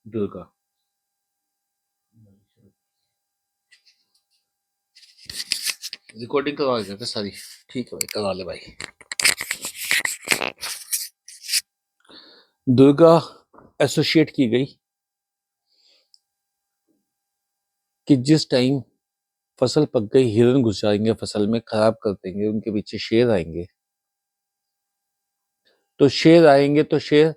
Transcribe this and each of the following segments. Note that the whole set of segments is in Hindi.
दुर्गा। रिकॉर्डिंग करवा के सारी। ठीक है भाई, करवा ले भाई। दुर्गा एसोसिएट की गई कि जिस टाइम फसल पक गई, हिरन घुस जाएंगे फसल में, खराब कर देंगे, उनके पीछे शेर आएंगे। तो शेर आएंगे तो शेर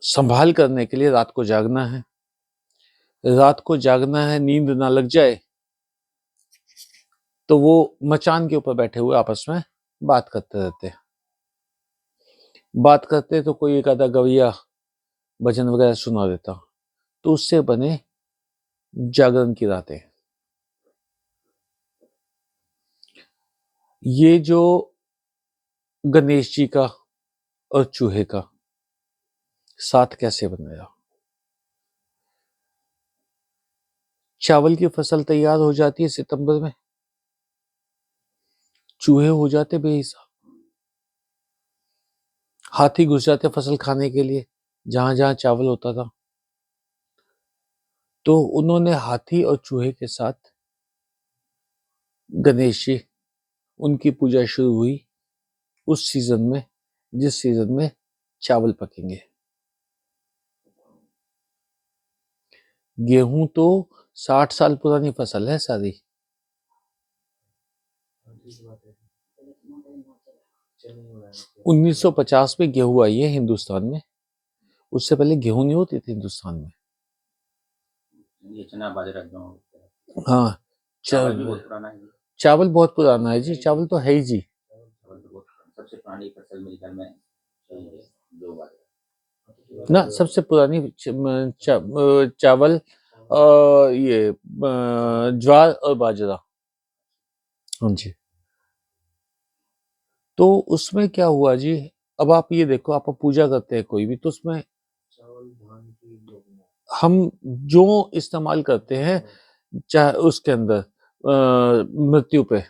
संभाल करने के लिए रात को जागना है। रात को जागना है, नींद ना लग जाए, तो वो मचान के ऊपर बैठे हुए आपस में बात करते रहते। बात करते तो कोई एक आधा गवैया भजन वगैरह सुना देता, तो उससे बने जागरण की रातें। ये जो गणेश जी का और चूहे का साथ कैसे बनाया। चावल की फसल तैयार हो जाती है सितंबर में, चूहे हो जाते बेहिसाब, हाथी घुस जाते फसल खाने के लिए जहां जहां चावल होता था। तो उन्होंने हाथी और चूहे के साथ गणेश जी, उनकी पूजा शुरू हुई उस सीजन में जिस सीजन में चावल पकेंगे। गेहूं तो 60 साल पुरानी फसल है सारी। 1950 में गेहूं आई है हिंदुस्तान में, उससे पहले गेहूं नहीं होती थी हिंदुस्तान में। ये चना बाजरा गेहूं। हाँ, चावल भी बहुत पुराना है। चावल बहुत पुराना है जी, चावल तो है ही जी। सबसे पुरानी फसल मेरे ख्याल में जो बाजरा ना, सबसे पुरानी चावल ये ज्वार और बाजरा। हाँ जी। तो उसमें क्या हुआ जी, अब आप ये देखो, आप पूजा करते हैं कोई भी, तो उसमें हम जो इस्तेमाल करते हैं चाहे उसके अंदर मृत्यु पे,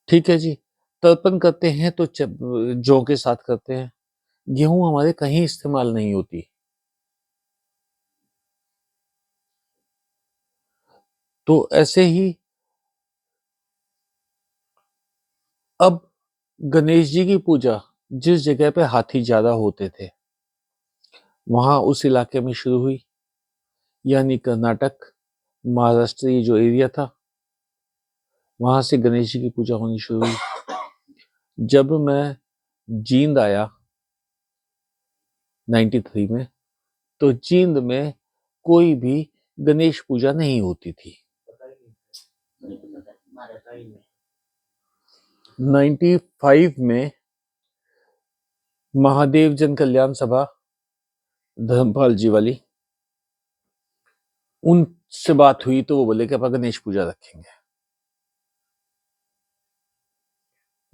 ठीक है जी, तर्पण करते हैं तो जौ के साथ करते हैं। गेहूं हमारे कहीं इस्तेमाल नहीं होती। तो ऐसे ही अब गणेश जी की पूजा जिस जगह पे हाथी ज्यादा होते थे वहां उस इलाके में शुरू हुई, यानी कर्नाटक, महाराष्ट्र, ये जो एरिया था, वहां से गणेश जी की पूजा होनी शुरू हुई। जब मैं जींद आया 93 में, तो जींद में कोई भी गणेश पूजा नहीं होती थी। 95 में महादेव जन कल्याण सभा, धर्मपाल जी वाली, उनसे बात हुई तो वो बोले कि अपन गणेश पूजा रखेंगे।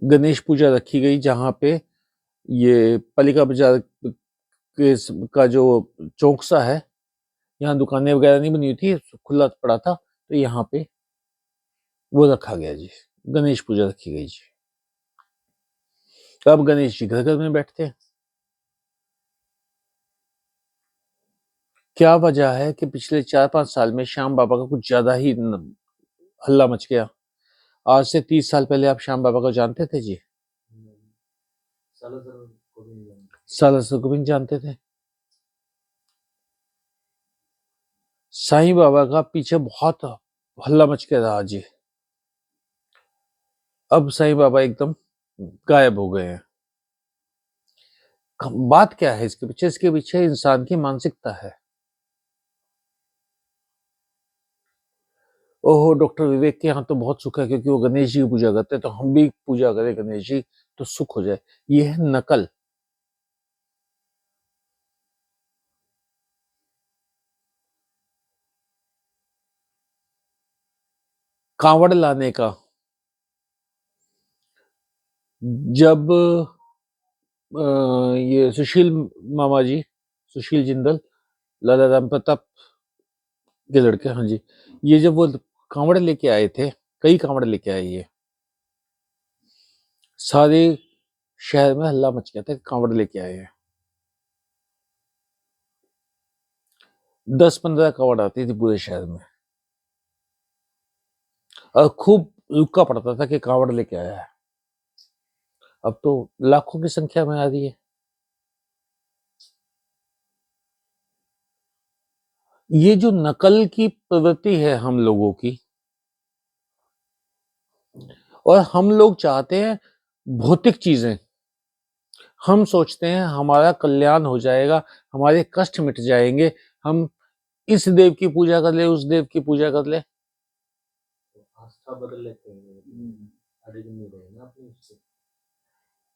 गणेश पूजा रखी गई जहां पे ये पालिका बाजार का जो चौकसा है, यहाँ दुकानें वगैरह नहीं बनी हुई थी, खुला पड़ा था, तो यहाँ पे वो रखा गया जी, गणेश पूजा रखी गई जी। अब गणेश जी घर घर में बैठते हैं। क्या वजह है कि पिछले 4-5 साल में श्याम बाबा का कुछ ज्यादा ही हल्ला मच गया। आज से 30 साल पहले आप श्याम बाबा को जानते थे जी? सालासर को भी नहीं जानते थे। साईं बाबा का पीछे बहुत हल्ला मच के रहा जी। अब साईं बाबा एकदम गायब हो गए हैं। बात क्या है इसके पीछे? इसके पीछे इंसान की मानसिकता है। ओहो, डॉक्टर विवेक के यहाँ तो बहुत सुख है क्योंकि वो गणेश जी की पूजा करते हैं, तो हम भी पूजा करें गणेश जी तो सुख हो जाए। ये है नकल। कांवड़ लाने का जब ये सुशील मामा जी, सुशील जिंदल, लाला राम प्रताप के लड़के, हाँ जी, ये जब वो कांवड़ लेके आए थे, कई कांवड़ लेके आए, ये सारे शहर में हल्ला मच गया था कि कांवड़ लेके आए हैं। 10-15 कांवड़ आती थी पूरे शहर में और खूब रुका पड़ता था कि कांवड़ लेके आया है। अब तो लाखों की संख्या में आ रही है। ये जो नकल की प्रवृत्ति है हम लोगों की, और हम लोग चाहते हैं भौतिक चीजें। हम सोचते हैं हमारा कल्याण हो जाएगा, हमारे कष्ट मिट जाएंगे, हम इस देव की पूजा कर ले, उस देव की पूजा कर ले। आस्था बदल लेते हैं, अड़िग नहीं रहे ना अपनी उससे।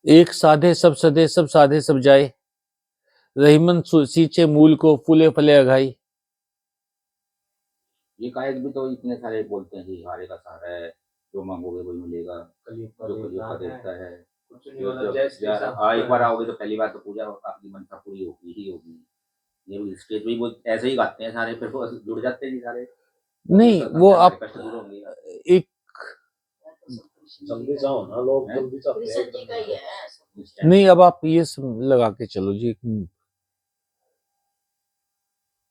एक साधे सब सधे, सब साधे सब जाए, रहीमन सींचे मूल को, फूले फले अघाई। ये कायक भी तो इतने सारे बोलते हैं कि हारे का सहारा है, जो मांगोगे वही मिलेगा, कलयुग जो कलयुग का का देवता है। कुछ नहीं मतलब जय श्री राम। एक बार आओगे तो पहली बार तो पूजा आपकी मनसा पूरी होगी ही होगी। ये भी स्टेज पे ही वो ऐसे ही गाते हैं सारे, फिर वो जुड़ जाते हैं जी सारे। नहीं, वो आप कष्ट दूर होंगे। एक जल्दी जाओ ना, लोग हैं? जल्दी चाहते हैं एकदम। नहीं, अब आप ये सब लगा के चलो जी।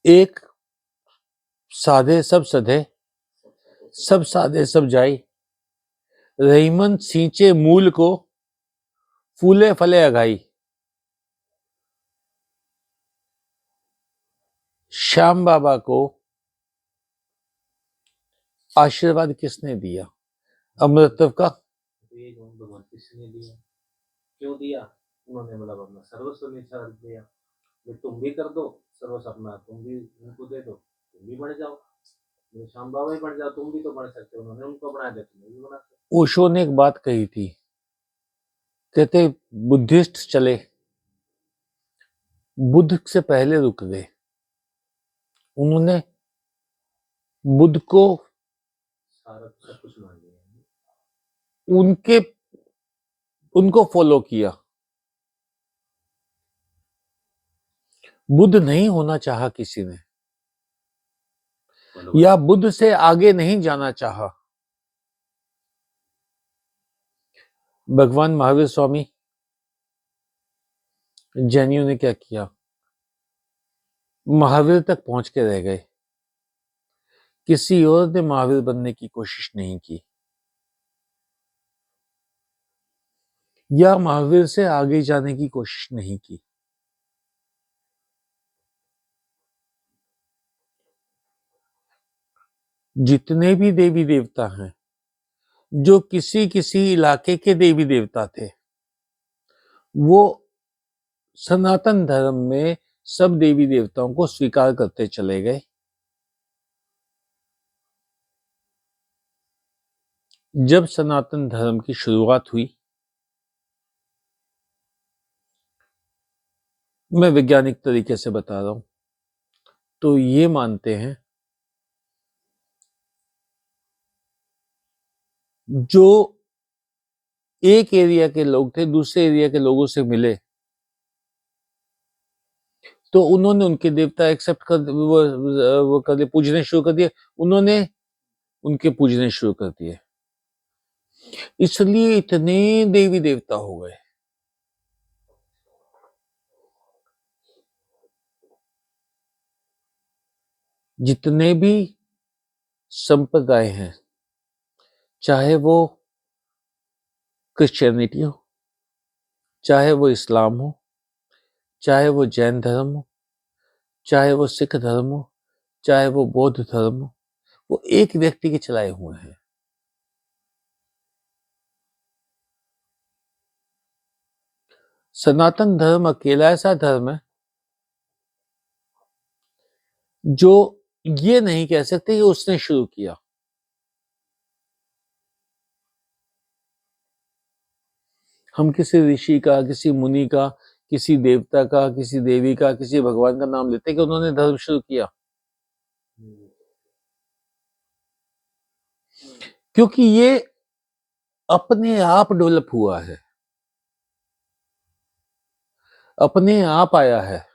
एक साधे सब सधे, सब साधे सब जाई, रहीमन सींचे मूल को, फूले फले अघाई। श्याम बाबा को आशीर्वाद किसने दिया? अमृतत्व का। ये भगवान किसने दिया, क्यों दिया? उन्होंने मतलब अपना सर्वस्व निछावर दिया, ये तुम भी कर दो सर्वस्व अपना, तुम भी उनको दे दो, तुम भी बढ़ जाओ, श्याम बाबा ही बढ़ जाओ, तुम भी तो बढ़ सकते हो। उन्होंने उनको बना दिया, तुम्हें भी बना सकते। ओशो ने एक बात कही थी, कहते बुद्धिस्ट चले, बुद्ध से पहले रुक गए। उन्होंने बुद्ध को सारा सब कुछ मान लिया, उनको फॉलो किया। बुद्ध नहीं होना चाहा किसी ने, या बुद्ध से आगे नहीं जाना चाहा। भगवान महावीर स्वामी जैनियों ने क्या किया? महावीर तक पहुंच के रह गए, किसी और ने महावीर बनने की कोशिश नहीं की, या महावीर से आगे जाने की कोशिश नहीं की। जितने भी देवी देवता हैं, जो किसी किसी इलाके के देवी देवता थे, वो सनातन धर्म में सब देवी देवताओं को स्वीकार करते चले गए। जब सनातन धर्म की शुरुआत हुई, मैं वैज्ञानिक तरीके से बता रहा हूं, तो ये मानते हैं जो एक एरिया के लोग थे दूसरे एरिया के लोगों से मिले, तो उन्होंने उनके देवता एक्सेप्ट कर वो कर दिए, पूजने शुरू कर दिए। उन्होंने उनके पूजने शुरू कर दिए, इसलिए इतने देवी देवता हो गए। जितने भी संप्रदाय हैं, चाहे वो क्रिश्चियनिटी हो, चाहे वो इस्लाम हो, चाहे वो जैन धर्म हो, चाहे वो सिख धर्म हो, चाहे वो बौद्ध धर्म हो, वो एक व्यक्ति के चलाए हुए हैं। सनातन धर्म अकेला ऐसा धर्म है जो ये नहीं कह सकते कि उसने शुरू किया। हम किसी ऋषि का, किसी मुनि का, किसी देवता का, किसी देवी का, किसी भगवान का नाम लेते हैं कि उन्होंने धर्म शुरू किया, क्योंकि ये अपने आप डेवलप हुआ है, अपने आप आया है।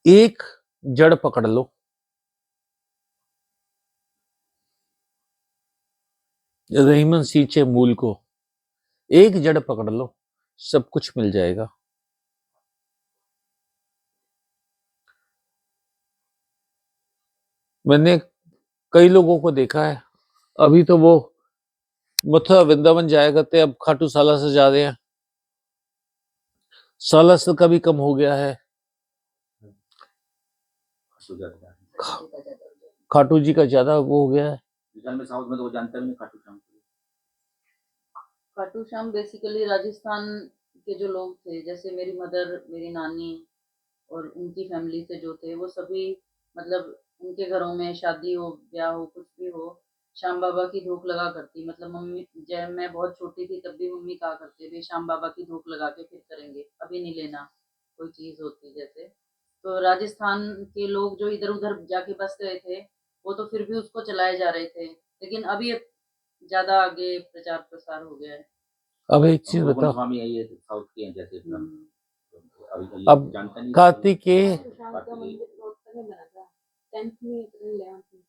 एक जड़ पकड़ लो, रहीमन सींचे मूल को, एक जड़ पकड़ लो, सब कुछ मिल जाएगा। मैंने कई लोगों को देखा है, अभी तो वो मथुरा वृंदावन जाया करते, अब खाटू साला से जा रहे हैं। साला से का भी कम हो गया है, खाटू जी का ज्यादा वो हो गया है। में साउथ में तो वो जानता भी नहीं खाटू श्याम को। खाटू श्याम बेसिकली राजस्थान के जो लोग थे, जैसे मेरी मदर, मेरी नानी और उनकी फैमिली से जो थे, वो सभी मतलब उनके घरों में शादी हो, ब्याह हो, कुछ भी हो, श्याम बाबा की धूप लगा करती। मतलब मम्मी, जब मैं बहुत छोटी थी तब भी मम्मी कहा करते थे श्याम बाबा की धूप लगा के फिर करेंगे, अभी नहीं लेना कोई चीज होती जैसे। तो राजस्थान के लोग जो इधर उधर जाके बस गए थे, वो तो फिर भी उसको चलाए जा रहे थे, लेकिन अभी ज्यादा आगे प्रचार प्रसार हो गया है। अब एक चीज गोकुल बताओ, स्वामी है ये साउथ के हैं जैसे एकदम। अभी अब जानता नहीं कार्तिकेय शाम का मंदिर रोहतक में बना था 10th में 11th में।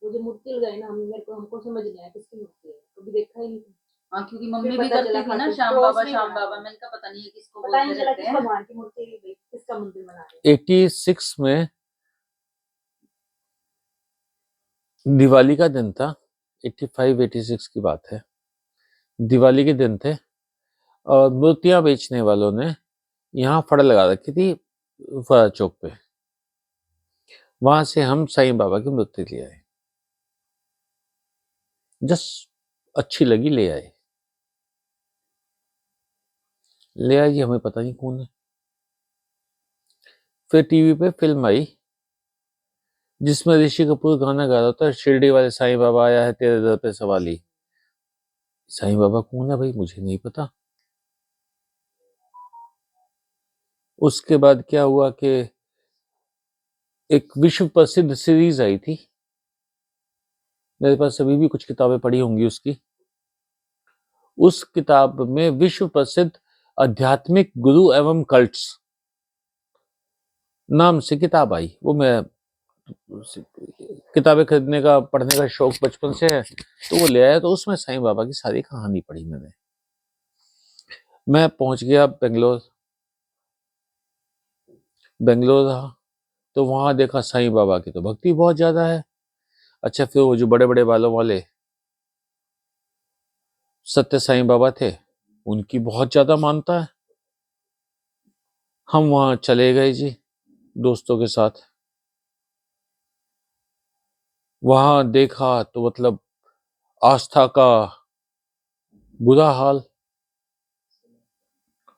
वो जो मूर्ति लगाई ना, हमको समझ नहीं आया किसकी मूर्ति है, कभी देखा ही नहीं था। हाँ, क्योंकि मम्मी फिर भी पता करती चला थी ना खाटू श्याम क्रॉस बाबा भी श्याम बना बाबा, है। मैंने कहा पता नहीं है किसको पता ही बोलते नहीं चला रहते किस हैं। भगवान की मूर्ति है, किसका मंदिर बना रहे हैं। 86 में दिवाली का दिन था, 85-86 की बात है। दिवाली के दिन थे और मूर्तियां बेचने वालों ने यहाँ फड़ लगा रखी थी फरा चौक पे। वहां से हम साईं बाबा की मूर्ति ले आए, जस्ट अच्छी लगी ले आए। ले आए जी, हमें पता नहीं कौन है। फिर टीवी पे फिल्म आई जिसमें ऋषि कपूर गाना गा रहा था, शिरडी वाले साईं बाबा आया है तेरे दर पे सवाली। साईं बाबा कौन है भाई, मुझे नहीं पता। उसके बाद क्या हुआ कि एक विश्व प्रसिद्ध सीरीज आई थी, मेरे पास अभी भी कुछ किताबें पड़ी होंगी उसकी। उस किताब में विश्व प्रसिद्ध आध्यात्मिक गुरु एवं कल्ट्स नाम से किताब आई। वो मैं किताबें खरीदने का, पढ़ने का शौक बचपन से है, तो वो ले आया। तो उसमें साईं बाबा की सारी कहानी पढ़ी मैंने। मैं पहुंच गया बेंगलोर। बेंगलोर रहा तो वहां देखा साईं बाबा की तो भक्ति बहुत ज्यादा है। अच्छा, फिर वो जो बड़े बड़े बालों वाले सत्य साईं बाबा थे, उनकी बहुत ज्यादा मानता है। हम वहां चले गए जी दोस्तों के साथ। वहां देखा तो मतलब आस्था का बुरा हाल,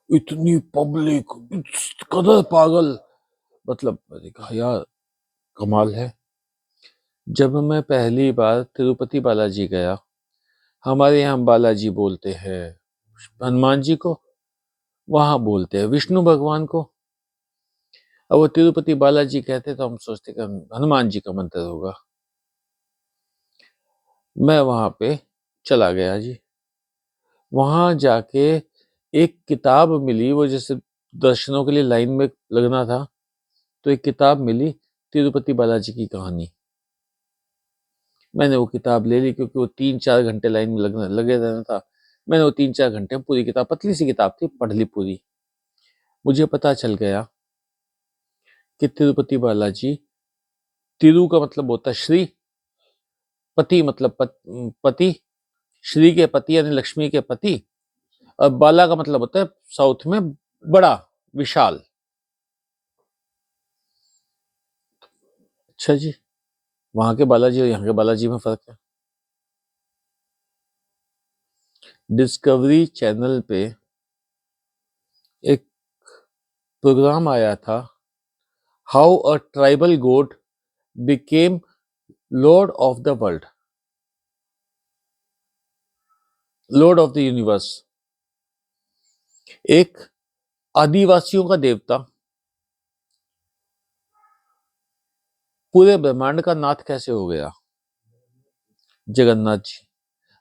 इतनी पब्लिक, इस कदर पागल, मतलब मैंने कहा यार कमाल है। जब मैं पहली बार तिरुपति बालाजी गया, हमारे यहाँ बालाजी बोलते हैं हनुमान जी को, वहां बोलते हैं विष्णु भगवान को। अब वो तिरुपति बालाजी कहते तो हम सोचते कि हनुमान जी का मंत्र होगा। मैं वहां पे चला गया जी। वहां जाके एक किताब मिली, वो जैसे दर्शनों के लिए लाइन में लगना था, तो एक किताब मिली तिरुपति बालाजी की कहानी। मैंने वो किताब ले ली क्योंकि वो 3-4 घंटे लाइन में लगे रहना था। मैंने वो 3-4 घंटे में पूरी किताब, पतली सी किताब थी, पढ़ ली पूरी। मुझे पता चल गया कि तिरुपति बालाजी, तिरु का मतलब होता है श्री, पति मतलब पति, श्री के पति यानी लक्ष्मी के पति, और बाला का मतलब होता है साउथ में बड़ा, विशाल। अच्छा जी, वहां के बालाजी और यहाँ के बालाजी में फर्क है। डिस्कवरी चैनल पे एक प्रोग्राम आया था, how a tribal God became Lord of the world, Lord of the universe. एक आदिवासियों का देवता पूरे ब्रह्मांड का नाथ कैसे हो गया? जगन्नाथ जी।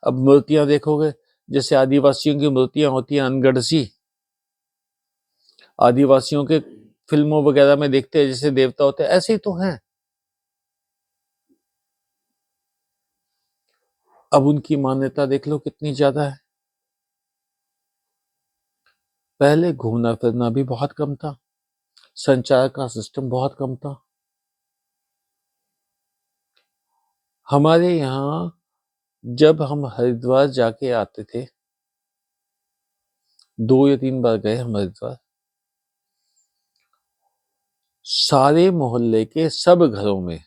अब मूर्तियां देखोगे, जैसे आदिवासियों की मूर्तियां होती हैं अनगढ़ सी, आदिवासियों के फिल्मों वगैरह में देखते हैं जैसे देवता होते हैं, ऐसे ही तो हैं। अब उनकी मान्यता देख लो कितनी ज्यादा है। पहले घूमना फिरना भी बहुत कम था, संचार का सिस्टम बहुत कम था। हमारे यहाँ जब हम हरिद्वार जाके आते थे, 2 या 3 बार गए हम हरिद्वार, सारे मोहल्ले के सब घरों में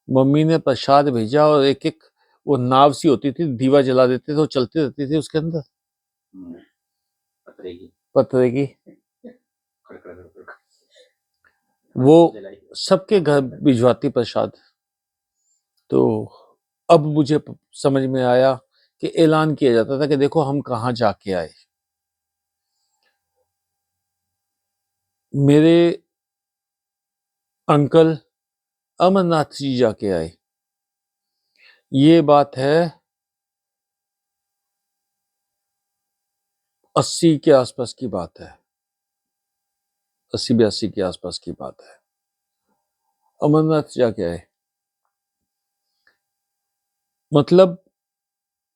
मम्मी ने प्रसाद भेजा और एक एक वो नाव सी होती थी, दीवा जला देते थे, वो चलती रहती थी उसके अंदर पतरे की पतरे की, खड़खड़ खड़खड़ वो जलाई। सबके घर भिजवाती प्रसाद। तो अब मुझे समझ में आया कि ऐलान किया जाता था कि देखो हम कहाँ जाके आए। मेरे अंकल अमरनाथ जी जाके आए। ये बात है 80 के आसपास की बात है, 80-82 के आसपास की बात है। अमरनाथ जाके आए, मतलब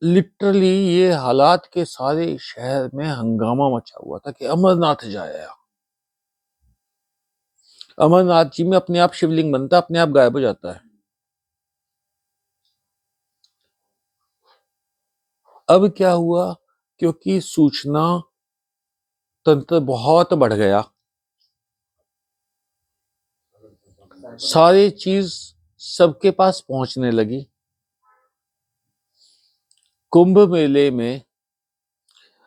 लिटरली ये हालात के सारे शहर में हंगामा मचा हुआ था कि अमरनाथ जाया। अमरनाथ जी में अपने आप शिवलिंग बनता, अपने आप गायब हो जाता है। अब क्या हुआ, क्योंकि सूचना तंत्र बहुत बढ़ गया, सारी चीज सबके पास पहुंचने लगी। कुंभ मेले में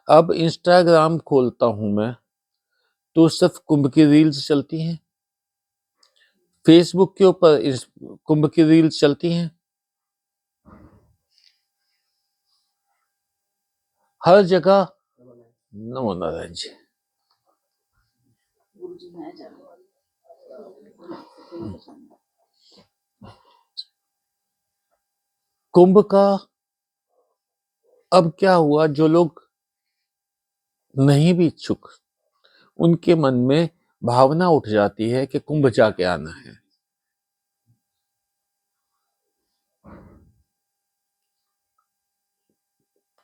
अब इंस्टाग्राम खोलता हूं मैं तो सिर्फ कुंभ की रील्स चलती हैं, फेसबुक के ऊपर इस कुंभ की रील्स चलती हैं, हर जगह। नमो नारायण जी। गुरुजी मैं जा रही हूँ। कुंभ का अब क्या हुआ, जो लोग नहीं भी इच्छुक, उनके मन में भावना उठ जाती है कि कुंभ जाके आना है।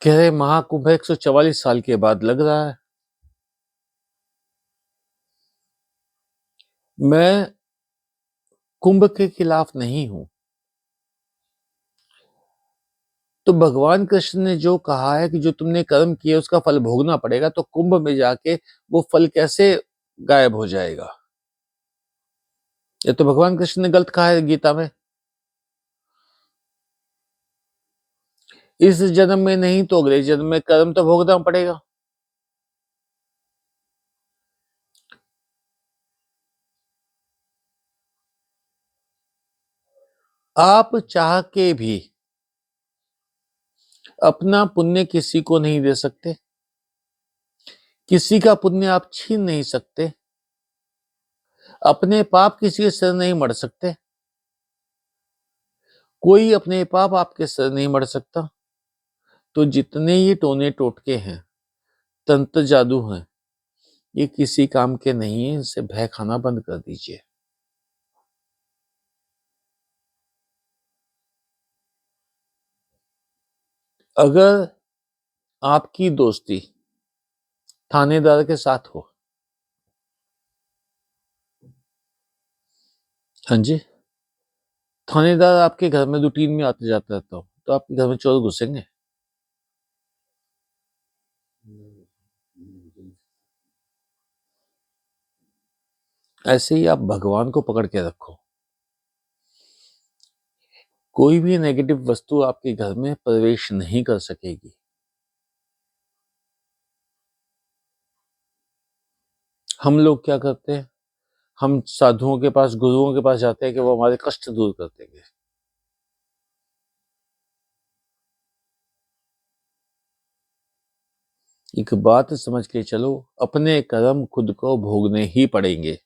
कह रहे महाकुंभ 144 साल के बाद लग रहा है। मैं कुंभ के खिलाफ नहीं हूं, तो भगवान कृष्ण ने जो कहा है कि जो तुमने कर्म किए उसका फल भोगना पड़ेगा, तो कुंभ में जाके वो फल कैसे गायब हो जाएगा? ये तो भगवान कृष्ण ने गलत कहा है गीता में। इस जन्म में नहीं तो अगले जन्म में कर्म तो भोगना पड़ेगा। आप चाह के भी अपना पुण्य किसी को नहीं दे सकते, किसी का पुण्य आप छीन नहीं सकते, अपने पाप किसी के सिर नहीं मढ़ सकते, कोई अपने पाप आपके सिर नहीं मढ़ सकता। तो जितने ये टोने टोटके हैं, तंत्र जादू हैं, ये किसी काम के नहीं है, इनसे भय खाना बंद कर दीजिए। अगर आपकी दोस्ती थानेदार के साथ हो, हाँ जी, थानेदार आपके घर में रूटीन में आते जाते रहता हो, तो आपके घर में चोर घुसेंगे? ऐसे ही आप भगवान को पकड़ के रखो, कोई भी नेगेटिव वस्तु आपके घर में प्रवेश नहीं कर सकेगी। हम लोग क्या करते हैं, हम साधुओं के पास, गुरुओं के पास जाते हैं कि वो हमारे कष्ट दूर कर देंगे। एक बात समझ के चलो, अपने कर्म खुद को भोगने ही पड़ेंगे।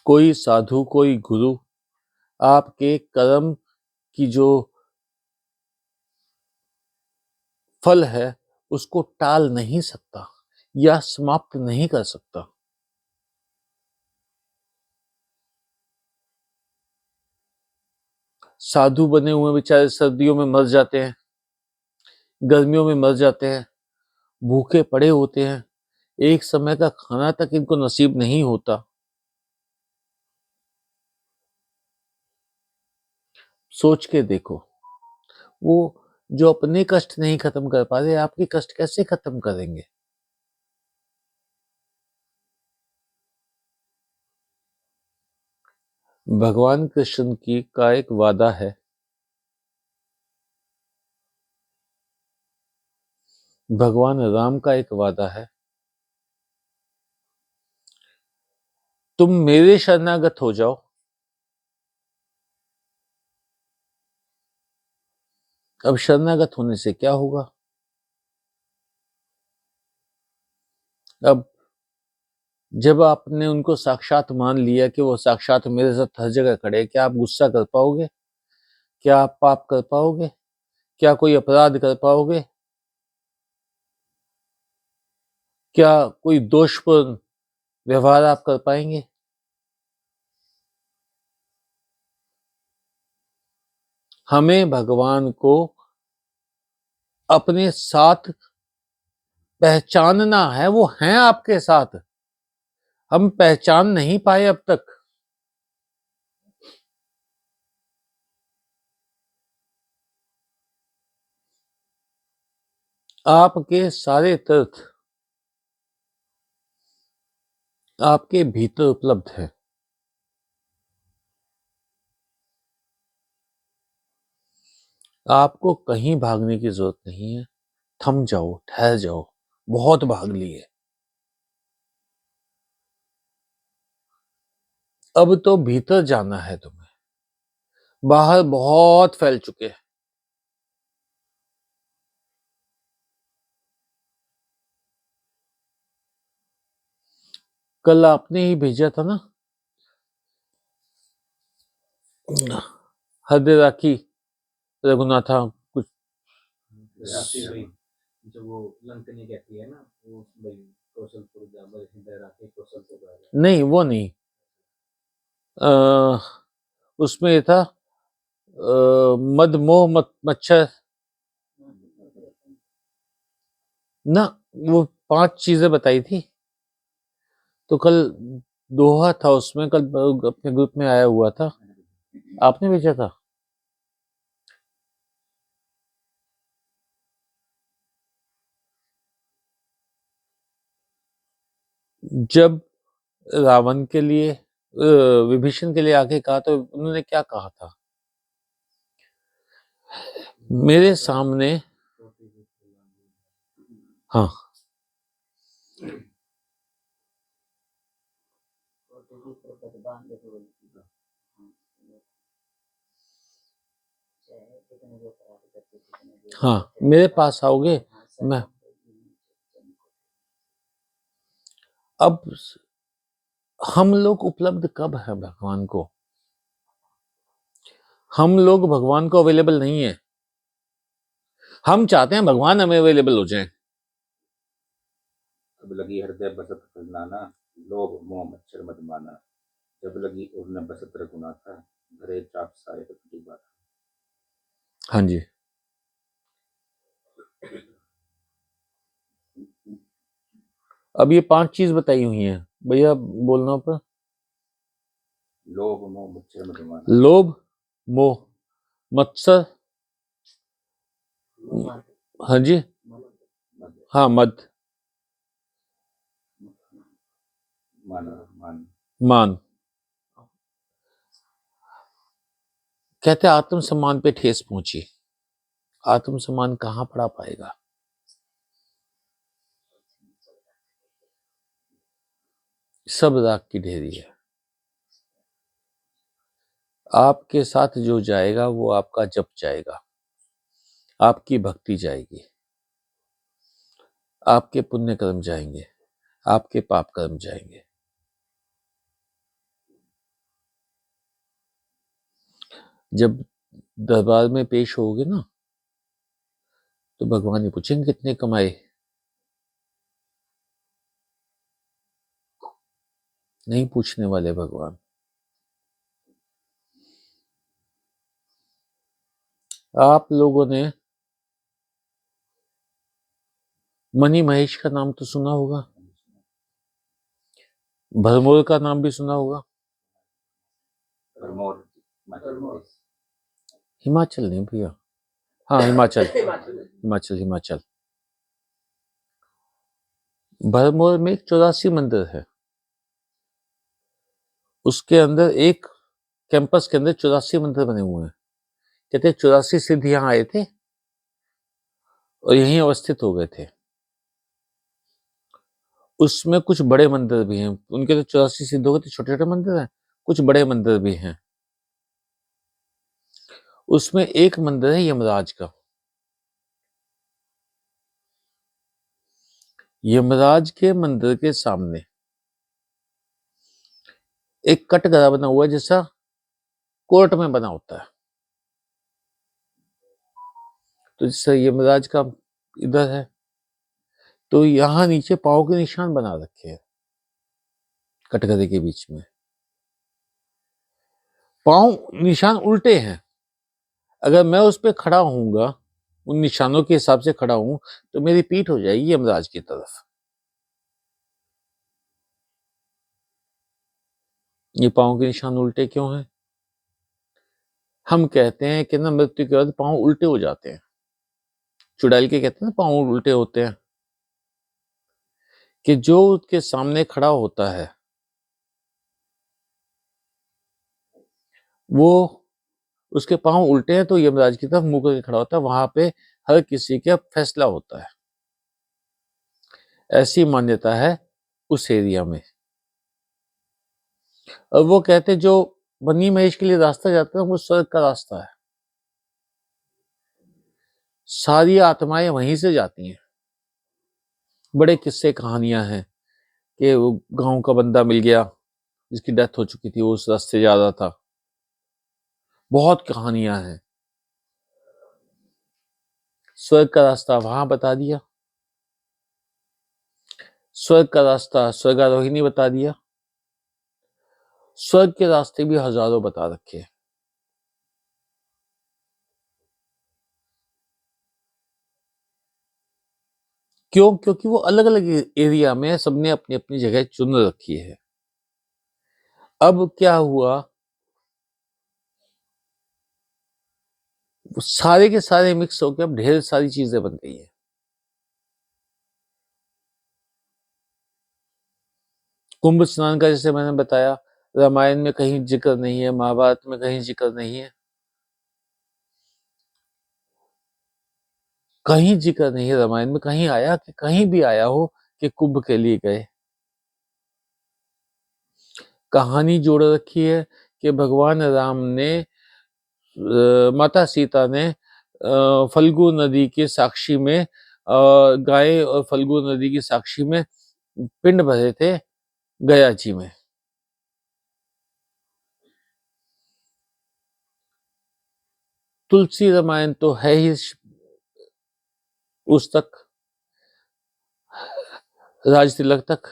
कोई साधु, कोई गुरु आपके कर्म की जो फल है उसको टाल नहीं सकता या समाप्त नहीं कर सकता। साधु बने हुए बेचारे सर्दियों में मर जाते हैं, गर्मियों में मर जाते हैं, भूखे पड़े होते हैं, एक समय का खाना तक इनको नसीब नहीं होता। सोच के देखो, वो जो अपने कष्ट नहीं खत्म कर पा रहे, आपके कष्ट कैसे खत्म करेंगे? भगवान कृष्ण की का एक वादा है, भगवान राम का एक वादा है, तुम मेरे शरणागत हो जाओ। अब शरणागत होने से क्या होगा? अब जब आपने उनको साक्षात मान लिया कि वो साक्षात मेरे साथ हर जगह खड़े हैं, क्या आप गुस्सा कर पाओगे? क्या आप पाप कर पाओगे? क्या कोई अपराध कर पाओगे? क्या कोई दोषपूर्ण व्यवहार आप कर पाएंगे? हमें भगवान को अपने साथ पहचानना है, वो हैं आपके साथ, हम पहचान नहीं पाए अब तक। आपके सारे तीर्थ आपके भीतर उपलब्ध है। आपको कहीं भागने की जरूरत नहीं है। थम जाओ, ठहर जाओ, बहुत भाग लिए, अब तो भीतर जाना है तुम्हें। बाहर बहुत फैल चुके हैं। कल आपने ही भेजा था ना हृदय राखी रघुनाथा कुछ। राखी भाई, जो वो लंकनी कहती है ना, वो भाई कौशलपुर जा भाई, हृदय राखी कौशलपुर जा रहा है। नहीं, वो नहीं। उसमें ये था मद मोह मच्छर ना, वो 5 चीजें बताई थी। तो कल दोहा था उसमें, कल अपने ग्रुप में आया हुआ था, आपने भेजा था। जब रावण के लिए विभीषण के लिए आके कहा तो उन्होंने क्या कहा था? मेरे सामने, हाँ, हाँ, मेरे पास आओगे। मैं अब हम लोग उपलब्ध कब है भगवान को? हम लोग भगवान को अवेलेबल नहीं है। हम चाहते हैं भगवान हमें अवेलेबल हो जाए। अब लगी हृदय बसत फजलाना, लोभ मोह मच्छर मद माना, जब लगी उड़न बसत रघुनाथा, घरे चाप सारे कटी बात। हाँ जी, अब ये 5 चीज बताई हुई हैं भैया, बोलना पर। लोभ मोह मच्छर मद माना, लोभ, मोह, मत्सर, हाँ जी, मद हाँ, मद, माना मान। मान। कहते आत्मसम्मान पे ठेस पहुंची। आत्मसम्मान कहाँ पड़ा पाएगा? सब राख की ढेरी है। आपके साथ जो जाएगा वो आपका जप जाएगा, आपकी भक्ति जाएगी, आपके पुण्य कर्म जाएंगे, आपके पाप कर्म जाएंगे। जब दरबार में पेश होगे ना, तो भगवान ये पूछेंगे कितने कमाए? नहीं पूछने वाले भगवान। आप लोगों ने मनी महेश का नाम तो सुना होगा, भरमौर का नाम भी सुना होगा। भरमौर हिमाचल प्रदेश। हिमाचल नहीं भैया, हाँ हिमाचल, हिमाचल हिमाचल। भरमौर में एक 84 मंदिर है, उसके अंदर एक कैंपस के अंदर 84 मंदिर बने हुए हैं। कहते 84 सिद्ध यहाँ आए थे और यहीं अवस्थित हो गए थे। उसमें कुछ बड़े मंदिर भी हैं, उनके तो 84 सिद्ध हो गए थे, छोटे छोटे मंदिर हैं, कुछ बड़े मंदिर भी हैं। उसमें एक मंदिर है यमराज का। यमराज के मंदिर के सामने एक कटघरा बना हुआ है, जैसा कोर्ट में बना होता है। तो जैसे यमराज का इधर है, तो यहां नीचे पांव के निशान बना रखे हैं कटघरे के बीच में। पांव निशान उल्टे हैं। अगर मैं उस पर खड़ा होऊंगा, उन निशानों के हिसाब से खड़ा हूं, तो मेरी पीठ हो जाएगी यमराज की तरफ। ये पांव के निशान उल्टे क्यों हैं? हम कहते हैं कि ना मृत्यु के बाद पांव उल्टे हो जाते हैं। चुड़ैल के कहते हैं ना पांव उल्टे होते हैं, कि जो उसके सामने खड़ा होता है वो, उसके पांव उल्टे हैं तो यमराज की तरफ मुंह करके खड़ा होता है, वहां पे हर किसी का फैसला होता है। ऐसी मान्यता है उस एरिया में। और वो कहते जो बनी महेश के लिए रास्ता जाता है वो स्वर्ग का रास्ता है। सारी आत्माएं वहीं से जाती हैं। बड़े किस्से कहानियां हैं कि वो गांव का बंदा मिल गया जिसकी डेथ हो चुकी थी, वो उस रास्ते जा रहा था। बहुत कहानियां हैं। स्वर्ग का रास्ता वहां बता दिया, स्वर्ग का रास्ता स्वर्गारोहिणी बता दिया, स्वर्ग के रास्ते भी हजारों बता रखे हैं। क्यों? क्योंकि वो अलग अलग एरिया में सबने अपनी अपनी जगह चुन रखी है। अब क्या हुआ, सारे के सारे मिक्स होकर अब ढेर सारी चीजें बन गई है। कुंभ स्नान का जैसे मैंने बताया, रामायण में कहीं जिक्र नहीं है, महाभारत में कहीं जिक्र नहीं है, कहीं जिक्र नहीं है रामायण में, कहीं आया कि कहीं भी आया हो कि कुंभ के लिए गए। कहानी जोड़ रखी है कि भगवान राम ने माता सीता ने फल्गु नदी के साक्षी में, गाय और फल्गु नदी की साक्षी में पिंड भरे थे गया जी में। तुलसी रामायण तो है ही उस तक, राज तिलक तक।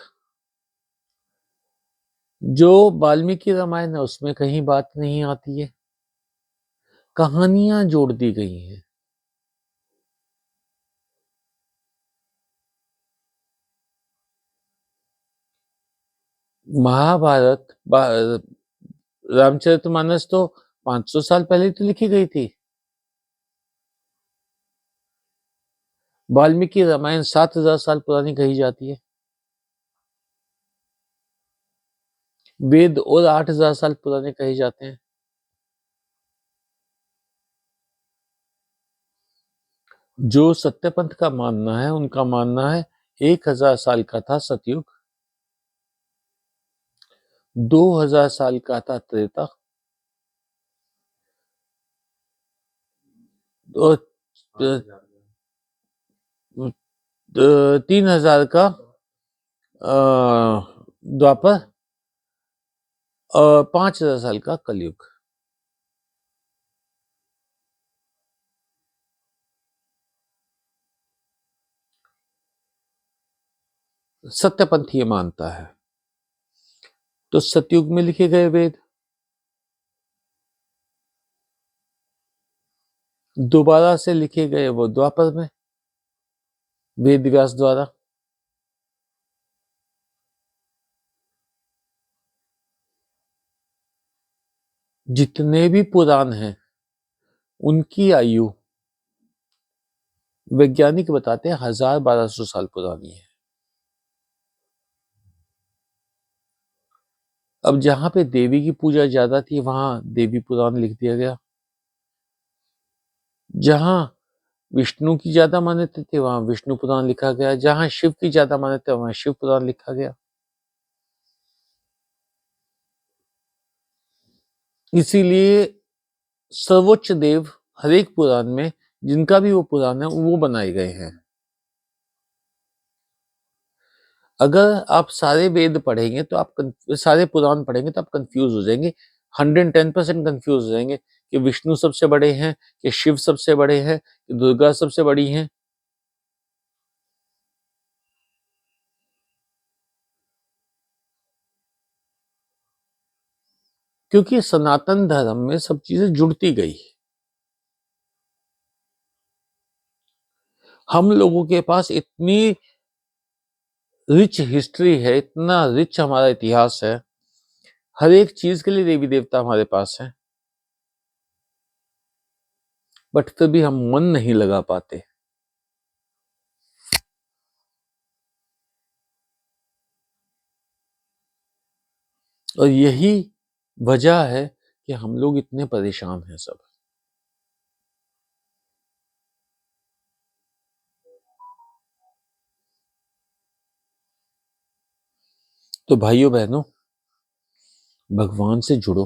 जो वाल्मीकि रामायण है उसमें कहीं बात नहीं आती है, कहानियां जोड़ दी गई हैं। महाभारत, रामचरितमानस तो 500 साल पहले तो लिखी गई थी। वाल्मीकि रामायण 7000 साल पुरानी कही जाती है। वेद और 8000 साल पुराने कहे जाते हैं। जो सत्यपंथ का मानना है, उनका मानना है 1000 साल का था सतयुग, 2000 साल का था त्रेता, और 3000 का द्वापर, और 5000 साल का कलयुग। सत्यपंथ ये मानता है। तो सतयुग में लिखे गए वेद, दोबारा से लिखे गए वो द्वापर में वेद व्यास द्वारा। जितने भी पुराण हैं उनकी आयु वैज्ञानिक बताते हैं 1000-1200 साल पुरानी है। अब जहां पे देवी की पूजा ज्यादा थी वहां देवी पुराण लिख दिया गया, जहां विष्णु की ज्यादा मान्यता थी वहां विष्णु पुराण लिखा गया, जहां शिव की ज्यादा मान्यता वहां शिव पुराण लिखा गया। इसीलिए सर्वोच्च देव हर एक पुराण में, जिनका भी वो पुराण है, वो बनाए गए हैं। अगर आप सारे वेद पढ़ेंगे तो आप सारे पुराण पढ़ेंगे तो आप कंफ्यूज हो जाएंगे, 110% कंफ्यूज हो जाएंगे कि विष्णु सबसे बड़े हैं, कि शिव सबसे बड़े हैं, कि दुर्गा सबसे बड़ी हैं। क्योंकि सनातन धर्म में सब चीजें जुड़ती गई। हम लोगों के पास इतनी रिच हिस्ट्री है, इतना रिच हमारा इतिहास है, हर एक चीज के लिए देवी देवता हमारे पास है, बट फिर भी हम मन नहीं लगा पाते। और यही वजह है कि हम लोग इतने परेशान हैं सब। तो भाइयों बहनों, भगवान से जुड़ो,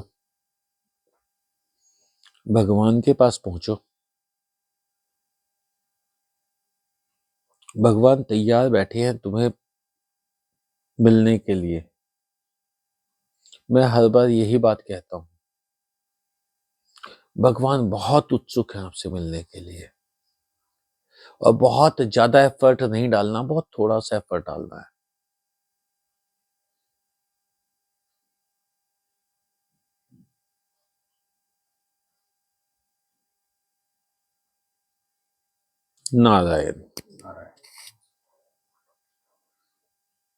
भगवान के पास पहुंचो। भगवान तैयार बैठे हैं तुम्हें मिलने के लिए। मैं हर बार यही बात कहता हूं, भगवान बहुत उत्सुक है आपसे मिलने के लिए। और बहुत ज्यादा एफर्ट नहीं डालना, बहुत थोड़ा सा एफर्ट डालना है। नारायण।